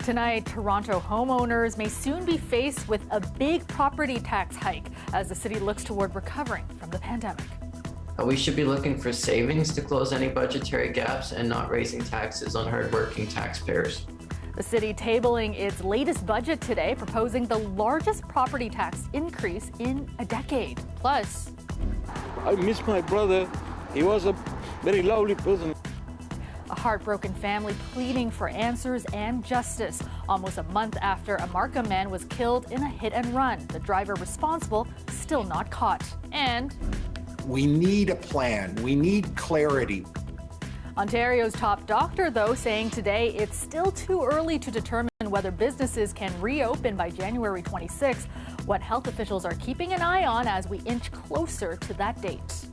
Tonight, Toronto homeowners may soon be faced with a big property tax hike as the city looks toward recovering from the pandemic. We should be looking for savings to close any budgetary gaps and not raising taxes on hardworking taxpayers. The city tabling its latest budget today, proposing the largest property tax increase in a decade. Plus, I miss my brother. He was a very lovely person. A heartbroken family pleading for answers and justice. Almost a month after a Markham man was killed in a hit and run. The driver responsible still not caught. And we need a plan. We need clarity. Ontario's top doctor, though, saying today it's still too early to determine whether businesses can reopen by January 26. What health officials are keeping an eye on as we inch closer to that date.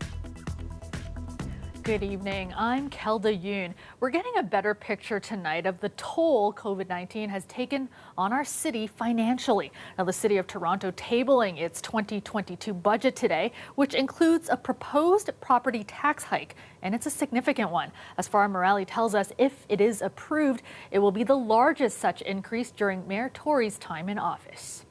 Good evening, I'm Kelda Yoon. We're getting a better picture tonight of the toll COVID-19 has taken on our city financially. Now, the City of Toronto tabling its 2022 budget today, which includes a proposed property tax hike, and it's a significant one. As Farah Morali tells us, if it is approved, it will be the largest such increase during Mayor Tory's time in office.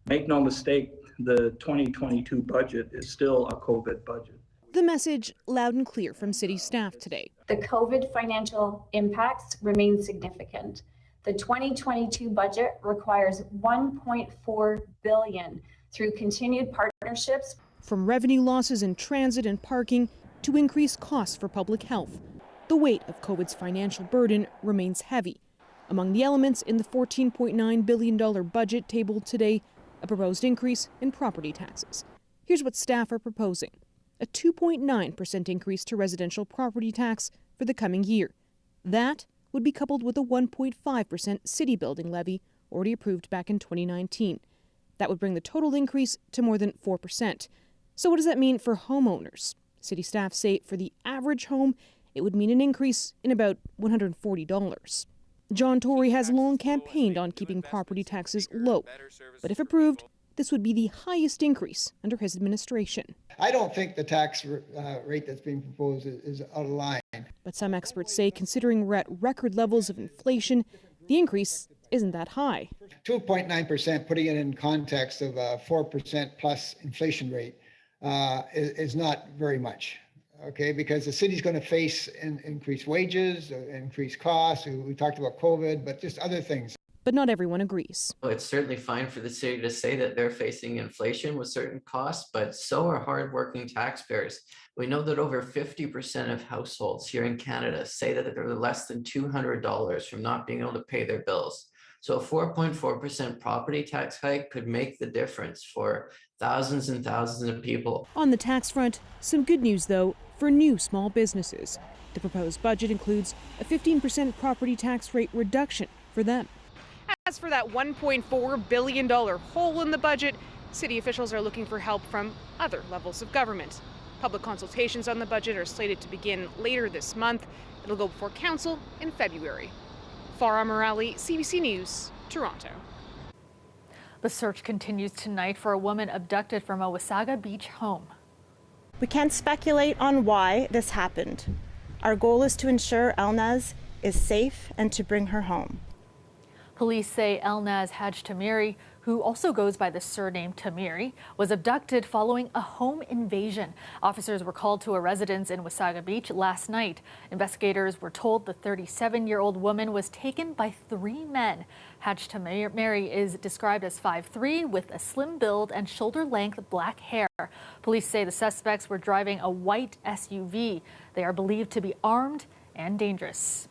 Make no mistake, the 2022 budget is still a COVID budget. The message loud and clear from city staff today. The COVID financial impacts remain significant. The 2022 budget requires $1.4 billion through continued partnerships. From revenue losses in transit and parking to increased costs for public health, the weight of COVID's financial burden remains heavy. Among the elements in the $14.9 billion budget tabled today, a proposed increase in property taxes. Here's what staff are proposing. A 2.9% increase to residential property tax for the coming year. That would be coupled with a 1.5% city building levy already approved back in 2019. That would bring the total increase to more than 4%. So what does that mean for homeowners? City staff say for the average home, it would mean an increase in about $140. John Tory has long campaigned on keeping property taxes low, but if approved, this would be the highest increase under his administration. I don't think the tax rate that's being proposed is out of line. But some experts say considering we're at record levels of inflation, the increase isn't that high. 2.9%, putting it in context of a 4% plus inflation rate, is not very much. Okay, because the city's going to face increased wages, increased costs. We talked about COVID, but just other things. But not everyone agrees. Well, it's certainly fine for the city to say that they're facing inflation with certain costs, but so are hardworking taxpayers. We know that over 50% of households here in Canada say that they're less than $200 from not being able to pay their bills. So a 4.4% property tax hike could make the difference for thousands and thousands of people. On the tax front, some good news, though, for new small businesses. The proposed budget includes a 15% property tax rate reduction for them. As for that $1.4 billion hole in the budget, city officials are looking for help from other levels of government. Public consultations on the budget are slated to begin later this month. It'll go before council in February. Farah Morali, CBC News, Toronto. The search continues tonight for a woman abducted from a Wasaga Beach home. We can't speculate on why this happened. Our goal is to ensure Elnaz is safe and to bring her home. Police say Elnaz Haj Tamiri, who also goes by the surname Tamiri, was abducted following a home invasion. Officers were called to a residence in Wasaga Beach last night. Investigators were told the 37-year-old woman was taken by 3 men. Haj Tamiri is described as 5'3", with a slim build and shoulder-length black hair. Police say the suspects were driving a white SUV. They are believed to be armed and dangerous.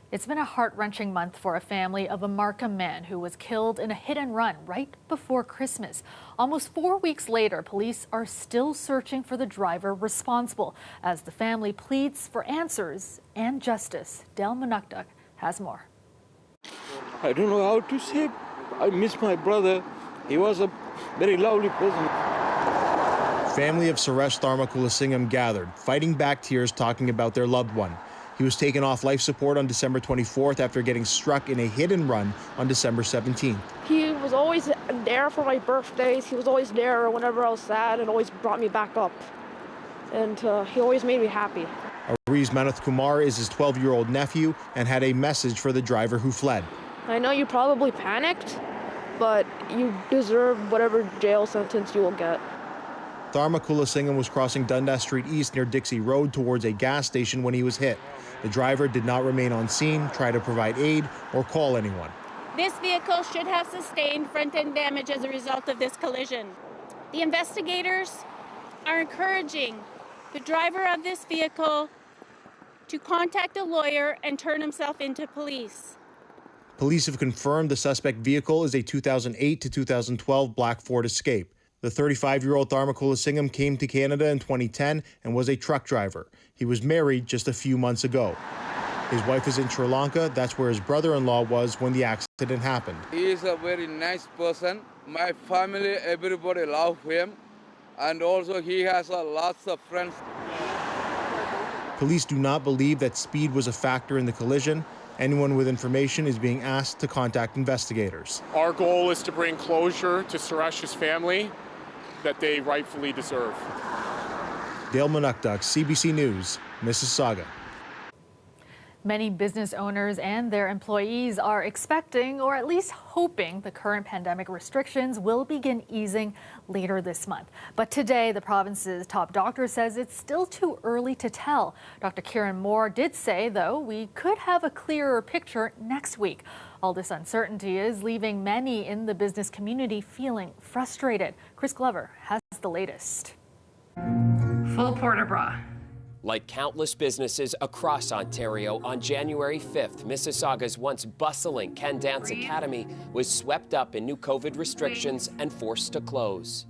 It's been a heart-wrenching month for a family of a Markham man who was killed in a hit-and-run right before Christmas. Almost 4 weeks later, police are still searching for the driver responsible as the family pleads for answers and justice. Del Manukduk has more. I don't know how to say. I miss my brother. He was a very lovely person. Family of Suresh Tharmakulasingam gathered, fighting back tears talking about their loved one. He was taken off life support on December 24th after getting struck in a hit and run on December 17th. He was always there for my birthdays. He was always there whenever I was sad and always brought me back up. And he always made me happy. Ariz Manath Kumar is his 12-year-old nephew and had a message for the driver who fled. I know you probably panicked, but you deserve whatever jail sentence you will get. Dharma Kulasingham was crossing Dundas Street East near Dixie Road towards a gas station when he was hit. The driver did not remain on scene, try to provide aid, or call anyone. This vehicle should have sustained front-end damage as a result of this collision. The investigators are encouraging the driver of this vehicle to contact a lawyer and turn himself into police. Police have confirmed the suspect vehicle is a 2008 to 2012 black Ford Escape. The 35-year-old Dharma Kulasingham came to Canada in 2010 and was a truck driver. He was married just a few months ago. His wife is in Sri Lanka. That's where his brother-in-law was when the accident happened. He is a very nice person. My family, everybody love him. And also he has lots of friends. Police do not believe that speed was a factor in the collision. Anyone with information is being asked to contact investigators. Our goal is to bring closure to Suresh's family that they rightfully deserve. Dale Manukduk, CBC News, Mississauga. Many business owners and their employees are expecting, or at least hoping, the current pandemic restrictions will begin easing later this month. But today, the province's top doctor says it's still too early to tell. Dr. Kieran Moore did say, though, we could have a clearer picture next week. All this uncertainty is leaving many in the business community feeling frustrated. Chris Glover has the latest. Full port of bra. Like countless businesses across Ontario, on January 5th, Mississauga's once bustling Ken Dance Academy was swept up in new COVID restrictions and forced to close.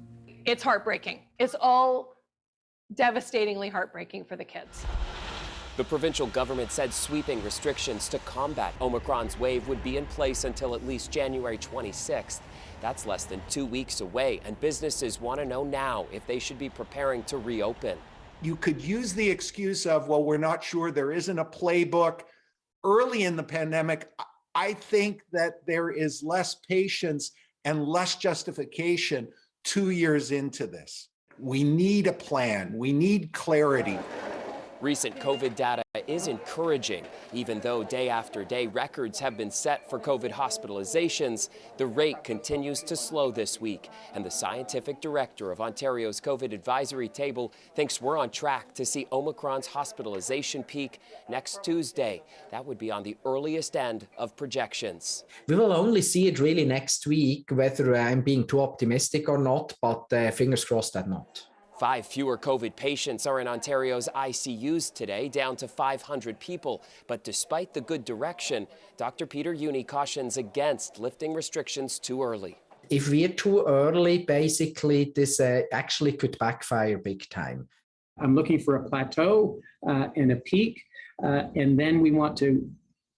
It's heartbreaking. It's all devastatingly heartbreaking for the kids. The provincial government said sweeping restrictions to combat Omicron's wave would be in place until at least January 26th. That's less than 2 weeks away, and businesses want to know now if they should be preparing to reopen. You could use the excuse of, well, we're not sure, there isn't a playbook. Early in the pandemic, I think that there is less patience and less justification 2 years into this. We need a plan. We need clarity. Recent COVID data is encouraging. Even though day after day records have been set for COVID hospitalizations, the rate continues to slow this week. And the scientific director of Ontario's COVID advisory table thinks we're on track to see Omicron's hospitalization peak next Tuesday. That would be on the earliest end of projections. We will only see it really next week, whether I'm being too optimistic or not, but fingers crossed that not. 5 fewer COVID patients are in Ontario's ICUs today, down to 500 people. But despite the good direction, Dr. Peter Uni cautions against lifting restrictions too early. If we're too early, basically, this actually could backfire big time. I'm looking for a plateau and a peak, and then we want to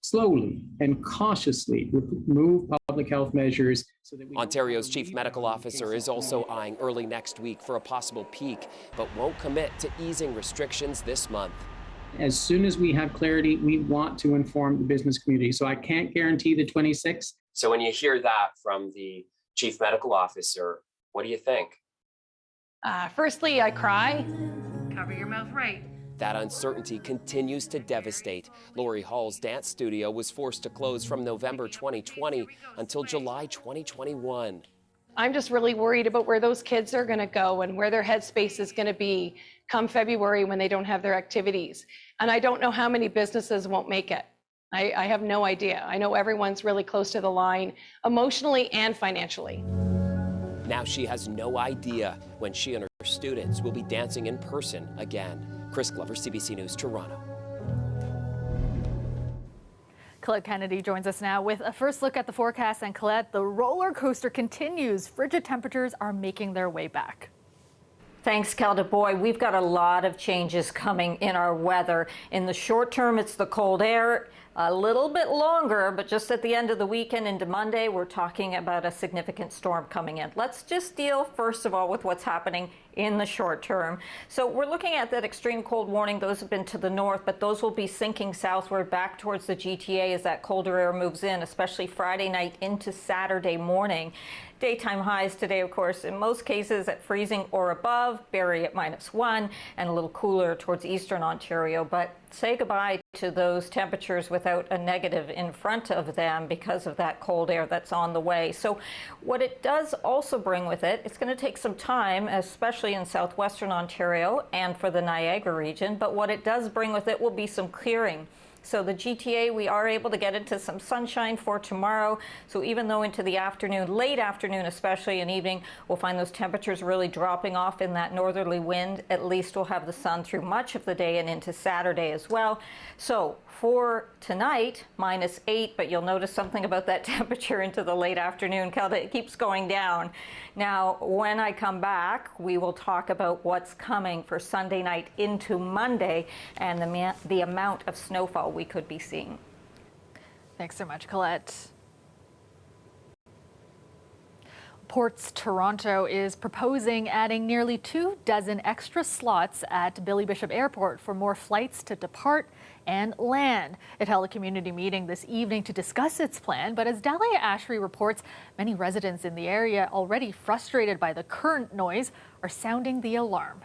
slowly and cautiously remove public health measures. So that Ontario's chief medical officer is also eyeing early next week for a possible peak, but won't commit to easing restrictions this month. As soon as we have clarity, we want to inform the business community. So I can't guarantee the 26th. So when you hear that from the chief medical officer, what do you think? Firstly, I cry. Cover your mouth right. That uncertainty continues to devastate. Lori Hall's dance studio was forced to close from November 2020 until July 2021. I'm just really worried about where those kids are going to go and where their headspace is going to be come February when they don't have their activities. And I don't know how many businesses won't make it. I have no idea. I know everyone's really close to the line, emotionally and financially. Now she has no idea when she and her students will be dancing in person again. Chris Glover, CBC News, Toronto. Colette Kennedy joins us now with a first look at the forecast. And Colette, the roller coaster continues. Frigid temperatures are making their way back. Thanks, Kelda. Boy, we've got a lot of changes coming in our weather. In the short term, it's the cold air. A little bit longer, but just at the end of the weekend into Monday, we're talking about a significant storm coming in. Let's just deal, first of all, with what's happening in the short term. So we're looking at that extreme cold warning. Those have been to the north, but those will be sinking southward back towards the GTA as that colder air moves in, especially Friday night into Saturday morning. Daytime highs today, of course, in most cases at freezing or above, Barrie at -1, and a little cooler towards eastern Ontario. But say goodbye to those temperatures without a negative in front of them because of that cold air that's on the way. So what it does also bring with it, it's going to take some time, especially in southwestern Ontario and for the Niagara region, but what it does bring with it will be some clearing. So the GTA, we are able to get into some sunshine for tomorrow. So even though into the afternoon, late afternoon especially, and evening, we'll find those temperatures really dropping off in that northerly wind, at least we'll have the sun through much of the day and into Saturday as well. So for tonight, -8, but you'll notice something about that temperature into the late afternoon. It keeps going down. Now, when I come back, we will talk about what's coming for Sunday night into Monday and the amount of snowfall we could be seeing. Thanks so much, Colette. Ports Toronto is proposing adding nearly 24 extra slots at Billy Bishop Airport for more flights to depart and land. It held a community meeting this evening to discuss its plan, but as Dahlia Ashry reports, many residents in the area already frustrated by the current noise are sounding the alarm.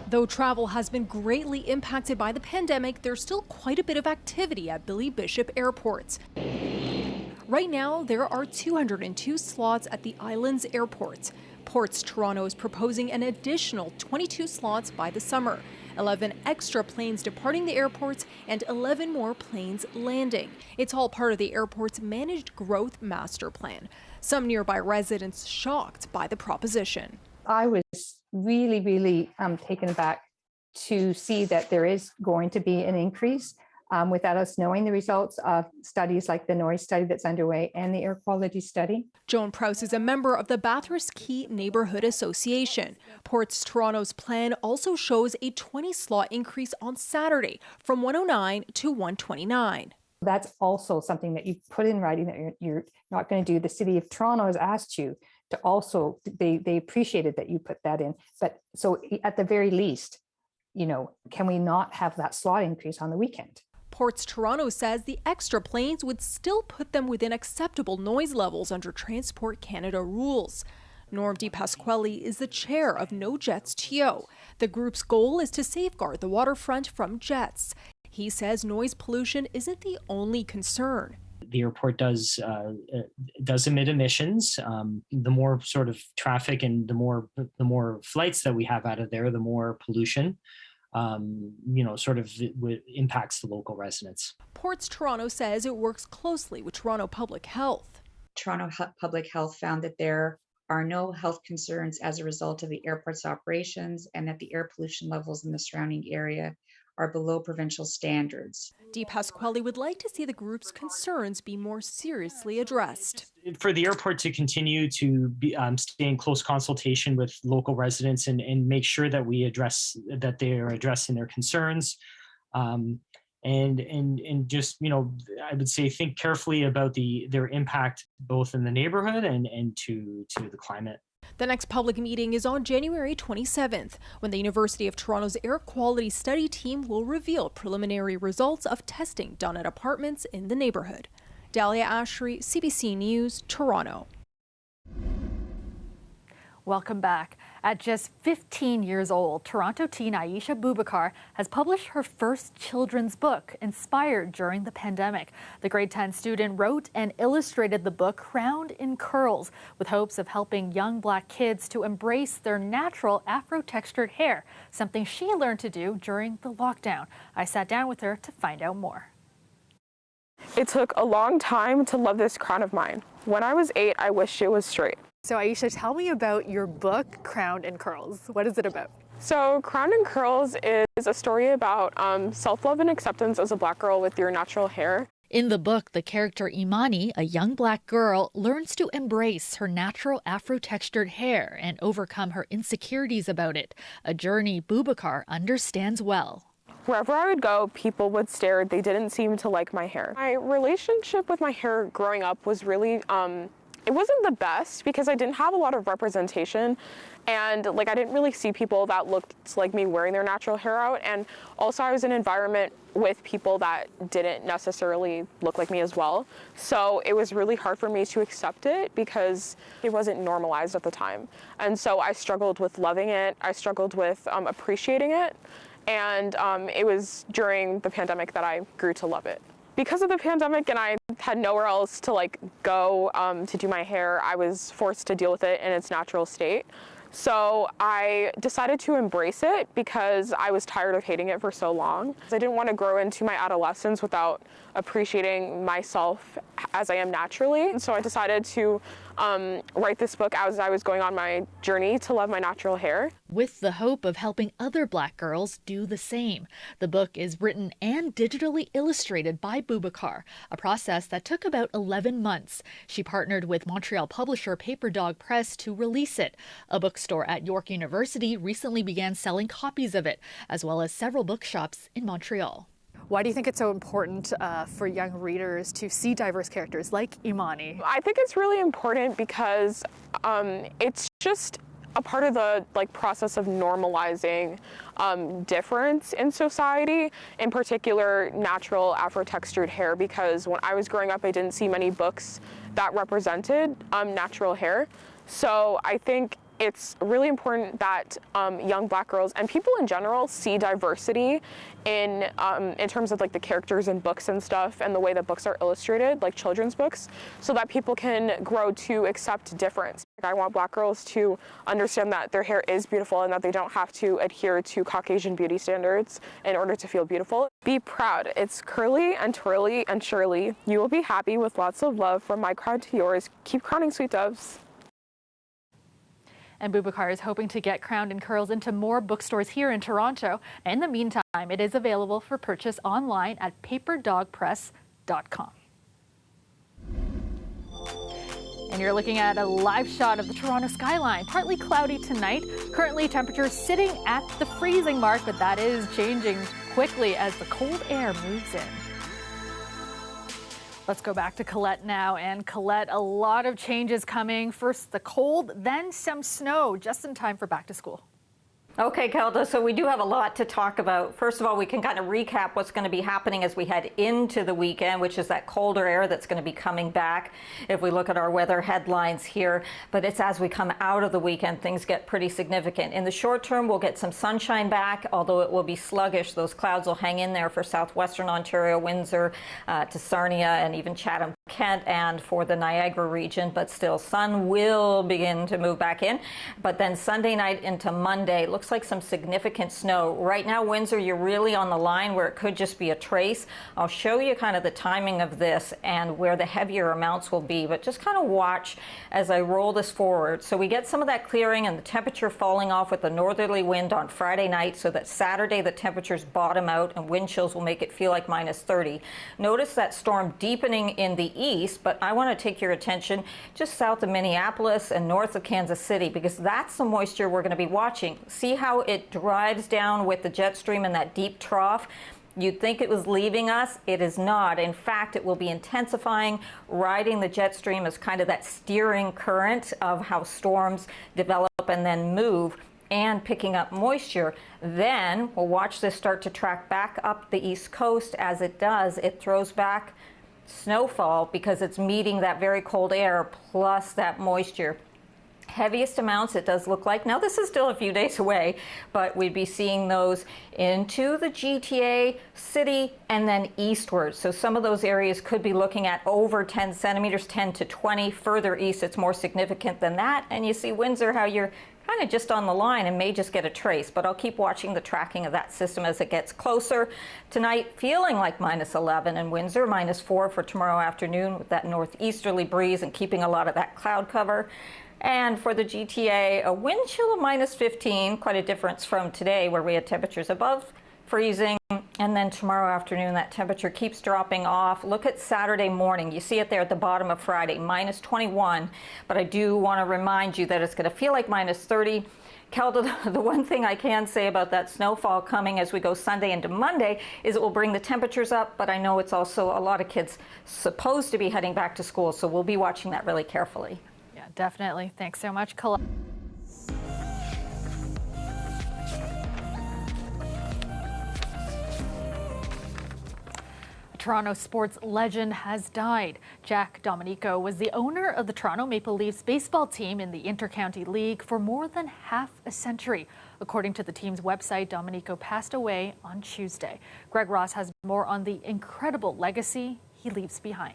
Though travel has been greatly impacted by the pandemic, there's still quite a bit of activity at Billy Bishop Airport. Right now, there are 202 slots at the island's airports. Ports Toronto is proposing an additional 22 slots by the summer, 11 extra planes departing the airports, and 11 more planes landing. It's all part of the airport's managed growth master plan. Some nearby residents shocked by the proposition. I was really taken aback to see that there is going to be an increase without us knowing the results of studies like the noise study that's underway and the air quality study. Joan Prowse is a member of the Bathurst Quay Neighbourhood Association. Ports Toronto's plan also shows a 20-slot increase on Saturday from 109 to 129. That's also something that you put in writing that you're not going to do. The City of Toronto has asked you to also, they appreciated that you put that in. But so at the very least, can we not have that slot increase on the weekend? Ports Toronto says the extra planes would still put them within acceptable noise levels under Transport Canada rules. Norm DiPasquale is the chair of No Jets TO. The group's goal is to safeguard the waterfront from jets. He says noise pollution isn't the only concern. The airport does emit emissions. The more sort of traffic and the more flights that we have out of there, the more pollution. Impacts the local residents. Ports Toronto says it works closely with Toronto Public Health. Toronto Public Health found that there are no health concerns as a result of the airport's operations and that the air pollution levels in the surrounding area are below provincial standards. DiPasquale would like to see the group's concerns be more seriously addressed. For the airport to continue to be, stay in close consultation with local residents and make sure that they are addressing their concerns, and just I would say think carefully about their impact both in the neighborhood and to the climate. The next public meeting is on January 27th, when the University of Toronto's air quality study team will reveal preliminary results of testing done at apartments in the neighborhood. Dahlia Ashry, CBC News, Toronto. Welcome back. At just 15 years old, Toronto teen Aisha Boubacar has published her first children's book, inspired during the pandemic. The grade 10 student wrote and illustrated the book Crowned in Curls, with hopes of helping young Black kids to embrace their natural Afro-textured hair, something she learned to do during the lockdown. I sat down with her to find out more. It took a long time to love this crown of mine. When I was 8, I wished it was straight. So Aisha, tell me about your book, Crowned in Curls. What is it about? So Crowned in Curls is a story about self-love and acceptance as a Black girl with your natural hair. In the book, the character Imani, a young Black girl, learns to embrace her natural Afro-textured hair and overcome her insecurities about it, a journey Boubacar understands well. Wherever I would go, people would stare. They didn't seem to like my hair. My relationship with my hair growing up was really It wasn't the best because I didn't have a lot of representation, and like I didn't really see people that looked like me wearing their natural hair out, and also I was in an environment with people that didn't necessarily look like me as well. So it was really hard for me to accept it because it wasn't normalized at the time. And so I struggled with loving it. I struggled with appreciating it. And it was during the pandemic that I grew to love it. Because of the pandemic and I had nowhere else to like go to do my hair, I was forced to deal with it in its natural state. So I decided to embrace it because I was tired of hating it for so long. I didn't want to grow into my adolescence without appreciating myself as I am naturally. And so I decided to write this book as I was going on my journey to love my natural hair, with the hope of helping other Black girls do the same. The book is written and digitally illustrated by Boubacar, a process that took about 11 months. She partnered with Montreal publisher Paper Dog Press to release it. A bookstore at York University recently began selling copies of it, as well as several bookshops in Montreal. Why do you think it's so important for young readers to see diverse characters like Imani? I think it's really important because it's just a part of the process of normalizing difference in society, in particular natural Afro-textured hair, because when I was growing up I didn't see many books that represented natural hair. So I think it's really important that young Black girls and people in general see diversity in terms of like the characters in books and stuff and the way that books are illustrated, like children's books, so that people can grow to accept difference. I want Black girls to understand that their hair is beautiful and that they don't have to adhere to Caucasian beauty standards in order to feel beautiful. Be proud. It's curly and twirly and surely you will be happy with lots of love from my crown to yours. Keep crowning, sweet doves. And Boubacar is hoping to get Crowned in Curls into more bookstores here in Toronto. In the meantime, it is available for purchase online at paperdogpress.com. And you're looking at a live shot of the Toronto skyline. Partly cloudy tonight. Currently temperatures sitting at the freezing mark, but that is changing quickly as the cold air moves in. Let's go back to Colette now. And Colette, a lot of changes coming. First the cold, then some snow, just in time for back to school. Okay, Kelda, so we do have a lot to talk about. First of all, we can kind of recap what's going to be happening as we head into the weekend, which is that colder air that's going to be coming back if we look at our weather headlines here. But it's as we come out of the weekend, things get pretty significant. In the short term, we'll get some sunshine back, although it will be sluggish. Those clouds will hang in there for southwestern Ontario, Windsor to Sarnia, and even Chatham, Kent, and for the Niagara region. But still, sun will begin to move back in. But then Sunday night into Monday, looks like some significant snow. Right now, Windsor, you're really on the line where it could just be a trace. I'll show you kind of the timing of this and where the heavier amounts will be, but just kind of watch as I roll this forward. So we get some of that clearing and the temperature falling off with the northerly wind on Friday night, so that Saturday the temperatures bottom out and wind chills will make it feel like -30. Notice that storm deepening in the east, but I want to take your attention just south of Minneapolis and north of Kansas City, because that's the moisture we're going to be watching. See how it drives down with the jet stream in that deep trough? You'd think it was leaving us. It is not. In fact, it will be intensifying, riding the jet stream as kind of that steering current of how storms develop and then move, and picking up moisture. Then we'll watch this start to track back up the east coast. As it does, it throws back snowfall because it's meeting that very cold air plus that moisture. Heaviest amounts, it does look like. Now, this is still a few days away, but we'd be seeing those into the GTA, city, and then eastward. So some of those areas could be looking at over 10 centimeters, 10 to 20. Further east, it's more significant than that. And you see Windsor, how you're kind of just on the line and may just get a trace, but I'll keep watching the tracking of that system as it gets closer. Tonight, feeling like -11 in Windsor, -4 for tomorrow afternoon with that northeasterly breeze and keeping a lot of that cloud cover. And for the GTA, a wind chill of -15, quite a difference from today where we had temperatures above freezing And then tomorrow afternoon, that temperature keeps dropping off. Look at Saturday morning. You see it there at the bottom of Friday, minus 21. But I do want to remind you that it's going to feel like minus 30. Kelda, the one thing I can say about that snowfall coming as we go Sunday into Monday is it will bring the temperatures up, but I know it's also a lot of kids supposed to be heading back to school, so we'll be watching that really carefully. Yeah, definitely. Thanks so much, Toronto sports legend has died. Jack Domenico was the owner of the Toronto Maple Leafs baseball team in the Intercounty League for more than half a century. According to the team's website, Domenico passed away on Tuesday. Greg Ross has more on the incredible legacy he leaves behind.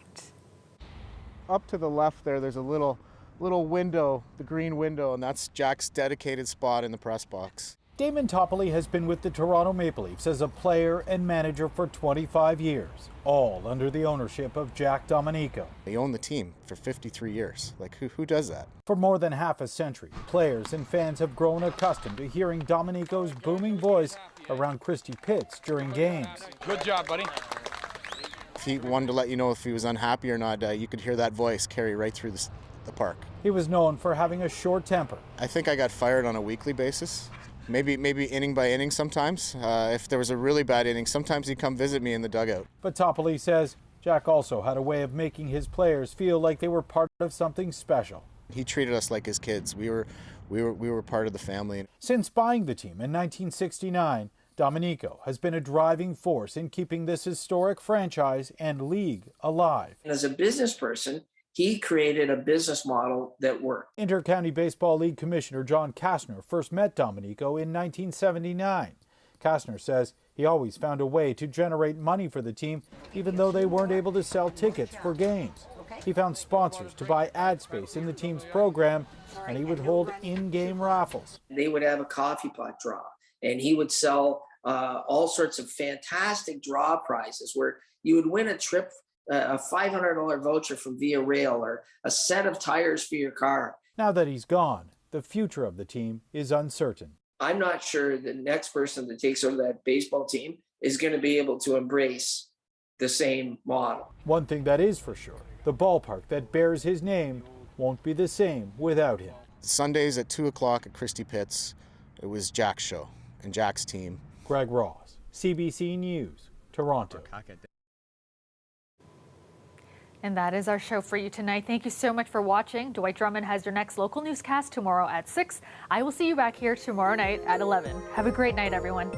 Up to the left there's a little window, the green window, and that's Jack's dedicated spot in the press box. Damon Toppoli has been with the Toronto Maple Leafs as a player and manager for 25 years, all under the ownership of Jack Domenico. He owned the team for 53 years. Like, who does that? For more than half a century, players and fans have grown accustomed to hearing Domenico's booming voice around Christie Pitts during games. Good job, buddy. If he wanted to let you know if he was unhappy or not, you could hear that voice carry right through the park. He was known for having a short temper. I think I got fired on a weekly basis. Maybe inning by inning sometimes. If there was a really bad inning, sometimes he'd come visit me in the dugout. But Toppoli says Jack also had a way of making his players feel like they were part of something special. He treated us like his kids. We were part of the family. Since buying the team in 1969, Domenico has been a driving force in keeping this historic franchise and league alive. As a business person, he created a business model that worked. Intercounty Baseball League Commissioner John Kastner first met Domenico in 1979. Kastner says he always found a way to generate money for the team, even though they weren't able to sell tickets for games. He found sponsors to buy ad space in the team's program, and he would hold in-game raffles. They would have a coffee pot draw, and he would sell all sorts of fantastic draw prizes where you would win a trip, a $500 voucher from Via Rail, or a set of tires for your car. Now that he's gone, the future of the team is uncertain. I'm not sure the next person that takes over that baseball team is going to be able to embrace the same model. One thing that is for sure, the ballpark that bears his name won't be the same without him. Sundays at 2 o'clock at Christie Pitts, it was Jack's show and Jack's team. Greg Ross, CBC News, Toronto. And that is our show for you tonight. Thank you so much for watching. Dwight Drummond has your next local newscast tomorrow at 6. I will see you back here tomorrow night at 11. Have a great night, everyone.